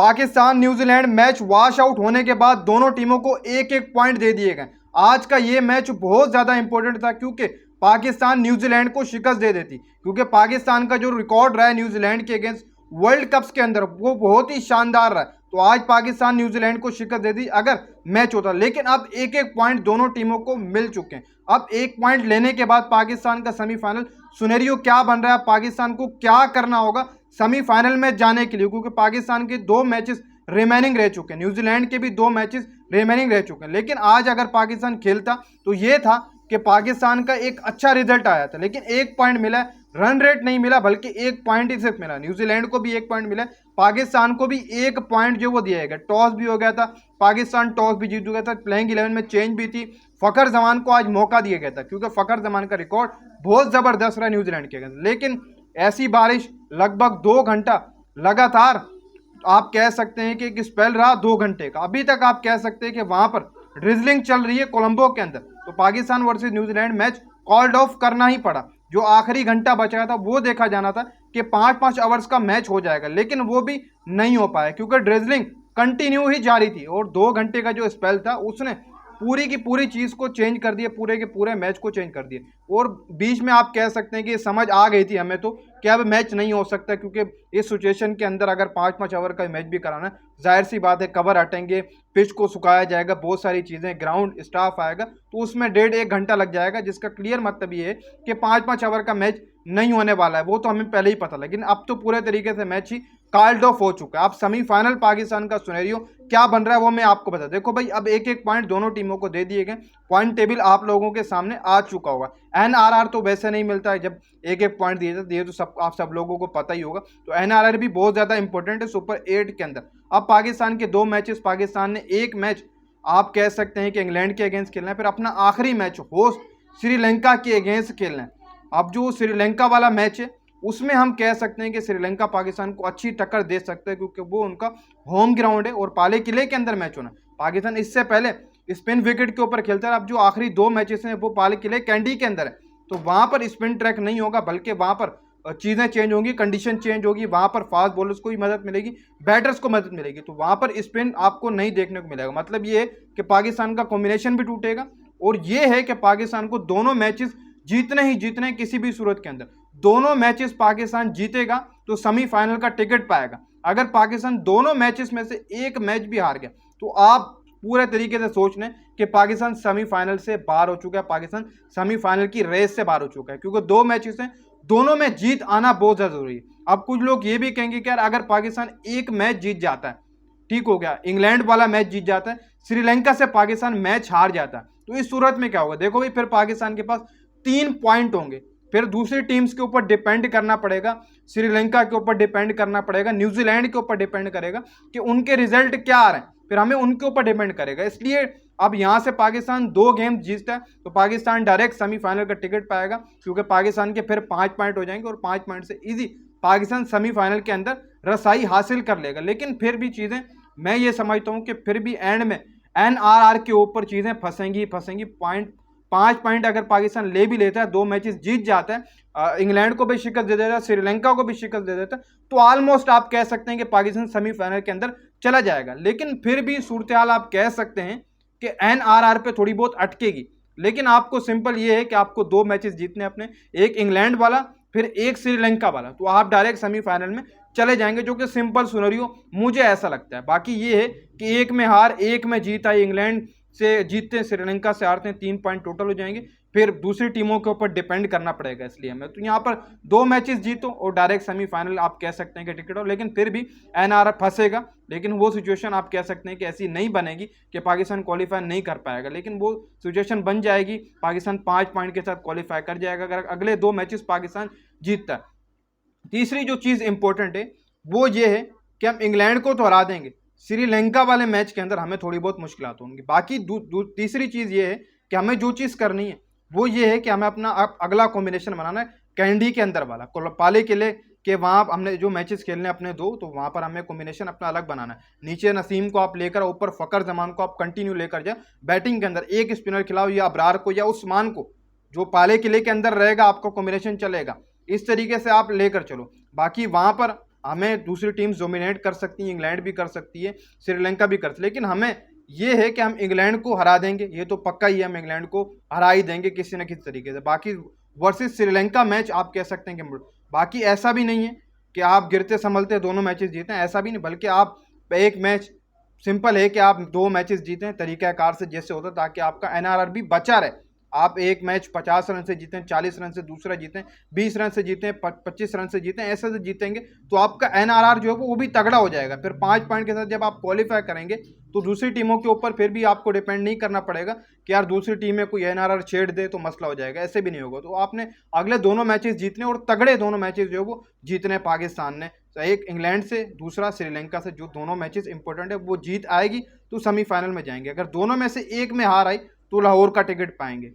Pakistan New Zealand match wash out होने के बाद दोनों टीमों को एक एक पॉइंट दे दिए गए। आज का ये मैच बहुत ज्यादा इंपॉर्टेंट था क्योंकि पाकिस्तान न्यूजीलैंड को शिकस्त दे देती, क्योंकि पाकिस्तान का जो रिकॉर्ड रहा है न्यूजीलैंड के अगेंस्ट वर्ल्ड कप्स के अंदर वो बहुत ही शानदार रहा है। तो आज पाकिस्तान न्यूजीलैंड को शिकस्त दे दी अगर मैच होता, लेकिन अब एक एक पॉइंट दोनों टीमों को मिल चुके हैं। अब एक पॉइंट लेने के बाद पाकिस्तान का सेमीफाइनल सुनेरियो क्या बन रहा है, पाकिस्तान को क्या करना होगा सेमीफाइनल में जाने के लिए, क्योंकि पाकिस्तान के 2 मैचेस रिमेनिंग रह चुके हैं, न्यूजीलैंड के भी 2 मैचेस रिमेनिंग रह चुके हैं। लेकिन आज अगर पाकिस्तान खेलता तो ये था कि पाकिस्तान का एक अच्छा रिजल्ट आया था, लेकिन एक पॉइंट मिला, रन रेट नहीं मिला बल्कि एक पॉइंट ही सिर्फ मिला। न्यूजीलैंड को भी एक पॉइंट मिला, पाकिस्तान को भी एक पॉइंट जो वो दिया गया। टॉस भी हो गया था, पाकिस्तान टॉस भी जीत गया था, प्लेइंग 11 में चेंज भी थी। फखर जमान को आज मौका दिया गया था क्योंकि फखर जमान का रिकॉर्ड बहुत जबरदस्त रहा न्यूजीलैंड के अगेंस्ट। लेकिन ऐसी बारिश लगभग 2 घंटा लगातार आप कह सकते हैं कि एक स्पेल रहा 2 घंटे का। अभी तक आप कह सकते हैं कि वहां पर ड्रिजलिंग चल रही है कोलंबो के अंदर। तो Pakistan versus New Zealand match called off करना ही पड़ा। जो आखिरी घंटा बचा था वो देखा जाना था कि 5-5 आवर्स का मैच हो जाएगा, लेकिन वो भी नहीं हो पाया क्योंकि ड्रिजलिंग कंटिन्यू ही जारी थी और 2 घंटे का जो स्पेल था उसने पूरी की पूरी चीज़ को चेंज कर दिया, पूरे के पूरे मैच को चेंज कर दिया। और बीच में आप कह सकते हैं कि समझ आ गई थी हमें तो कि अब मैच नहीं हो सकता, क्योंकि इस सिचुएशन के अंदर अगर 5-5 ओवर का मैच भी कराना है, जाहिर सी बात है कवर हटेंगे, पिच को सुखाया जाएगा, बहुत सारी चीज़ें, ग्राउंड स्टाफ आएगा, तो उसमें 1.5-1 घंटा लग जाएगा, जिसका क्लियर मतलब ये है कि 5-5 ओवर का मैच नहीं होने वाला है। वो तो हमें पहले ही पता, लेकिन अब तो पूरे तरीके से मैच ही कॉल्ड ऑफ हो चुका है। अब सेमीफाइनल पाकिस्तान का सिनेरियो क्या बन रहा है वो मैं आपको बता। देखो भाई, अब एक एक पॉइंट दोनों टीमों को दे दिए गए, पॉइंट टेबल आप लोगों के सामने आ चुका होगा। एनआरआर तो वैसे नहीं मिलता है जब एक एक पॉइंट दिए जाते, ये तो सब आप सब लोगों को पता ही होगा। तो एनआरआर भी बहुत ज़्यादा इंपॉर्टेंट है सुपर 8 के अंदर। अब पाकिस्तान के 2 मैचेस, पाकिस्तान ने एक मैच आप कह सकते हैं कि इंग्लैंड के अगेंस्ट खेलना है, फिर अपना आखिरी मैच होस्ट श्रीलंका के अगेंस्ट खेलना है। अब जो श्रीलंका वाला मैच है उसमें हम कह सकते हैं कि श्रीलंका पाकिस्तान को अच्छी टक्कर दे सकता है, क्योंकि वो उनका होम ग्राउंड है और पाले किले के अंदर मैच होना। पाकिस्तान इससे पहले स्पिन विकेट के ऊपर खेलता है, अब जो आखिरी 2 मैचेस हैं वो पाले किले कैंडी के अंदर है, तो वहां पर स्पिन ट्रैक नहीं होगा, बल्कि वहां पर चीज़ें चेंज होंगी, कंडीशन चेंज होगी, वहां पर फास्ट बॉलर्स को भी मदद मिलेगी, बैटर्स को मदद मिलेगी, तो वहां पर स्पिन आपको नहीं देखने को मिलेगा। मतलब ये है कि पाकिस्तान का कॉम्बिनेशन भी टूटेगा, और ये है कि पाकिस्तान को दोनों मैचेस जीतने ही जीतने, किसी भी सूरत के अंदर दोनों मैचेस पाकिस्तान जीतेगा तो सेमीफाइनल का टिकट पाएगा। अगर पाकिस्तान दोनों मैचेस में से एक मैच भी हार गया तो आप पूरे तरीके से सोच लें कि पाकिस्तान सेमीफाइनल से बाहर हो चुका है, पाकिस्तान सेमीफाइनल की रेस से बाहर हो चुका है, क्योंकि 2 मैचेस हैं, दोनों में जीत आना बहुत ज़्यादा जरूरी है। अब कुछ लोग ये भी कहेंगे कि यार अगर पाकिस्तान एक मैच जीत जाता है, ठीक हो गया, इंग्लैंड वाला मैच जीत जाता है, श्रीलंका से पाकिस्तान मैच हार जाता है, तो इस सूरत में क्या होगा? देखो भाई, फिर पाकिस्तान के पास 3 पॉइंट होंगे, फिर दूसरी टीम्स के ऊपर डिपेंड करना पड़ेगा, श्रीलंका के ऊपर डिपेंड करना पड़ेगा, न्यूजीलैंड के ऊपर डिपेंड करेगा कि उनके रिजल्ट क्या आ रहे हैं, फिर हमें उनके ऊपर डिपेंड करेगा। इसलिए अब यहां से पाकिस्तान 2 गेम जीतता है तो पाकिस्तान डायरेक्ट सेमीफाइनल का टिकट पाएगा, क्योंकि पाकिस्तान के फिर 5 पॉइंट हो जाएंगे और 5 पॉइंट से इजी पाकिस्तान सेमीफाइनल के अंदर रसाई हासिल कर लेगा। लेकिन फिर भी चीज़ें मैं ये समझता हूँ कि फिर भी एंड में एनआरआर के ऊपर चीज़ें फंसेंगी। 5 पॉइंट अगर पाकिस्तान ले भी लेता है, 2 मैचेस जीत जाता है, इंग्लैंड को भी शिकस्त दे देता है, श्रीलंका को भी शिकस्त दे देता है, तो ऑलमोस्ट आप कह सकते हैं कि पाकिस्तान सेमीफाइनल के अंदर चला जाएगा। लेकिन फिर भी सूरत हाल आप कह सकते हैं कि एनआरआर पे थोड़ी बहुत अटकेगी। लेकिन आपको सिंपल ये है कि आपको 2 मैचेस जीतने अपने, एक इंग्लैंड वाला फिर एक श्रीलंका वाला, तो आप डायरेक्ट सेमीफाइनल में चले जाएंगे, जो कि सिंपल सिनेरियो मुझे ऐसा लगता है। बाकी ये है कि एक में हार, एक में जीत आई, इंग्लैंड से जीतते हैं, श्रीलंका से हारते हैं, 3 पॉइंट टोटल हो जाएंगे, फिर दूसरी टीमों के ऊपर डिपेंड करना पड़ेगा। इसलिए हमें तो यहाँ पर 2 मैचेस जीतो और डायरेक्ट सेमीफाइनल आप कह सकते हैं कि टिकट हो, लेकिन फिर भी एनआरआर फंसेगा। लेकिन वो सिचुएशन आप कह सकते हैं कि ऐसी नहीं बनेगी कि पाकिस्तान क्वालिफाई नहीं कर पाएगा, लेकिन वो सिचुएशन बन जाएगी, पाकिस्तान 5 पॉइंट के साथ क्वालिफाई कर जाएगा अगर अगले 2 मैचेस पाकिस्तान जीतता है। तीसरी जो चीज़ इंपॉर्टेंट है वो ये है कि हम इंग्लैंड को तो हरा देंगे, श्रीलंका वाले मैच के अंदर हमें थोड़ी बहुत मुश्किलात होंगी। बाकी तीसरी चीज़ ये है कि हमें जो चीज़ करनी है वो ये है कि हमें अपना अगला कॉम्बिनेशन बनाना है कैंडी के अंदर वाला, पाले किले के वहाँ हमने जो मैचेस खेलने अपने 2, तो वहाँ पर हमें कॉम्बिनेशन अपना अलग बनाना है। नीचे नसीम को आप लेकर, ऊपर फ़खर जमान को आप कंटिन्यू लेकर जाए, बैटिंग के अंदर एक स्पिनर खिलाओ, या अबरार को या उस्मान को, जो पाले किले के अंदर रहेगा आपका कॉम्बिनेशन चलेगा, इस तरीके से आप लेकर चलो। बाकी वहाँ पर हमें दूसरी टीम्स डोमिनेट कर सकती हैं, इंग्लैंड भी कर सकती है, श्रीलंका भी कर सकती है, लेकिन हमें ये है कि हम इंग्लैंड को हरा देंगे, ये तो पक्का ही है, हम इंग्लैंड को हरा ही देंगे किसी न किसी तरीके से। बाकी वर्सेस श्रीलंका मैच आप कह सकते हैं कि बाकी ऐसा भी नहीं है कि आप गिरते संभलते दोनों मैचेस जीतें, ऐसा भी नहीं, बल्कि आप एक मैच सिंपल है कि आप 2 मैचेस जीतें तरीक़ाकार से जैसे होता, ताकि आपका एनआरआर भी बचा रहे। आप एक मैच 50 रन से जीतें, 40 रन से दूसरा जीतें, 20 रन से जीतें, 25 रन से जीतें, ऐसे से जीतेंगे तो आपका एनआरआर जो है वो भी तगड़ा हो जाएगा। फिर 5 पॉइंट के साथ जब आप क्वालिफाई करेंगे तो दूसरी टीमों के ऊपर फिर भी आपको डिपेंड नहीं करना पड़ेगा कि यार दूसरी टीम में कोई एनआरआर छेड़ दे तो मसला हो जाएगा, ऐसे भी नहीं होगा। तो आपने अगले दोनों मैचेस जीतने और तगड़े दोनों मैचेस जो है वो जीतने पाकिस्तान ने, एक इंग्लैंड से, दूसरा श्रीलंका से। जो दोनों मैचेस इंपॉर्टेंट है वो जीत आएगी तो सेमीफाइनल में जाएंगे। अगर दोनों में से एक में हार आई तो लाहौर का टिकट पाएंगे।